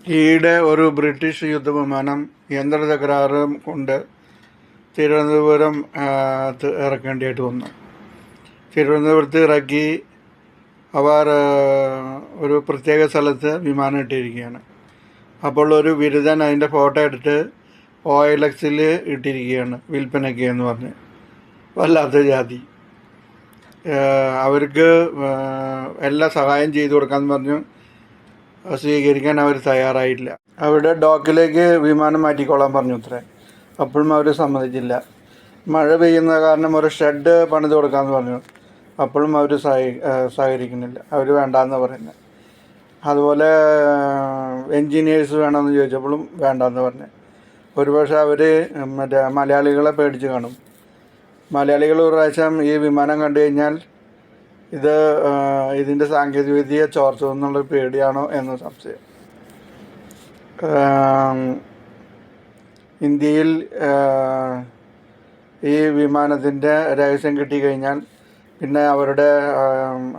ഈയിടെ ഒരു ബ്രിട്ടീഷ് യുദ്ധവിമാനം യന്ത്രതകരാറ് കൊണ്ട് തിരുവനന്തപുരം ഇറക്കേണ്ടതായിട്ട് വന്നു. തിരുവനന്തപുരത്ത് ഇറക്കി അവർ ഒരു പ്രത്യേക സ്ഥലത്ത് വിമാനം ഇട്ടിരിക്കുകയാണ്. അപ്പോൾ ഒരു ബിരുദൻ അതിൻ്റെ ഫോട്ടോ എടുത്ത് OLX ഇട്ടിരിക്കുകയാണ് വിൽപ്പനയ്ക്ക് എന്ന് പറഞ്ഞ്. വല്ലാത്ത ജാതി. അവർക്ക് എല്ലാ സഹായം ചെയ്തു കൊടുക്കാമെന്ന് പറഞ്ഞു സ്വീകരിക്കാൻ അവർ തയ്യാറായില്ല. അവരുടെ ഡോക്കിലേക്ക് വിമാനം മാറ്റിക്കോളാൻ പറഞ്ഞു അത്രേ. അപ്പോഴും അവർ സമ്മതിച്ചില്ല. മഴ പെയ്യുന്ന കാരണം ഒരു ഷെഡ് പണിത് കൊടുക്കാമെന്ന് പറഞ്ഞു. അപ്പോഴും അവർ സഹകരിക്കുന്നില്ല. അവർ വേണ്ടാന്ന് പറയുന്നത്. അതുപോലെ എൻജിനീയേഴ്സ് വേണമെന്ന് ചോദിച്ചപ്പോഴും വേണ്ടാന്ന് പറഞ്ഞു. ഒരുപക്ഷെ അവർ മലയാളികളെ പേടിച്ച് കാണും. മലയാളികൾ ഒരു പ്രാവശ്യം ഈ വിമാനം കണ്ടു കഴിഞ്ഞാൽ ഇതിൻ്റെ സാങ്കേതികവിദ്യ ചോർച്ച എന്നുള്ള പേടിയാണോ എന്ന് സംശയം. ഇന്ത്യയിൽ ഈ വിമാനത്തിൻ്റെ രഹസ്യം കിട്ടിക്കഴിഞ്ഞാൽ പിന്നെ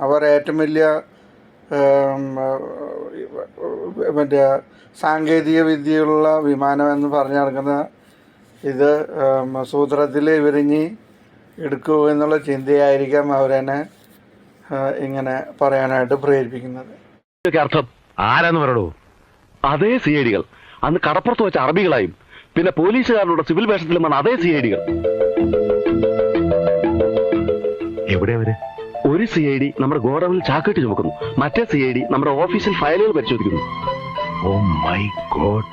അവർ ഏറ്റവും വലിയ സാങ്കേതിക വിദ്യയുള്ള വിമാനം എന്ന് പറഞ്ഞു നടക്കുന്ന ഇത് സൂത്രത്തിൽ വിരിഞ്ഞ് എടുക്കൂ എന്നുള്ള ചിന്തയായിരിക്കാം അവരെന്നെ ഇങ്ങനെ പറയാനായിട്ട് പ്രേരിപ്പിക്കുന്നത്. അർത്ഥം ആരാന്ന് പറയൂ? അതേ CID കൾ അന്ന് കടപ്പുറത്ത് വെച്ച അറബികളായും പിന്നെ പോലീസുകാരുടെ സിവിൽ വേഷത്തിലും വന്ന അതേ CID കൾ. എവിടെ അവര്? ഒരു CID നമ്മുടെ ഗോഡൌണിൽ ചാക്കിട്ട് ചുമക്കുന്നു, മറ്റേ CID നമ്മുടെ ഓഫീസിൽ ഫയലുകൾ പരിശോധിക്കുന്നു. Oh my God!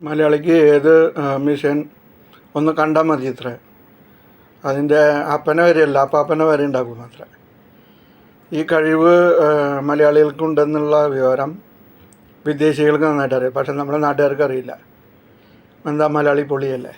മലയാളിക്ക് ഏത് മിഷൻ ഒന്ന് കണ്ടാൽ മതി ഇത്ര. അതിൻ്റെ അപ്പന വരെയല്ല, അപ്പാപ്പന വരെ ഉണ്ടാക്കും അത്ര. ഈ കഴിവ് മലയാളികൾക്കുണ്ടെന്നുള്ള വിവരം വിദേശികൾക്ക് നന്നായിട്ട് അറിയാം. പക്ഷെ നമ്മുടെ നാട്ടുകാർക്ക് അറിയില്ല. എന്താ മലയാളി പൊളിയല്ലേ?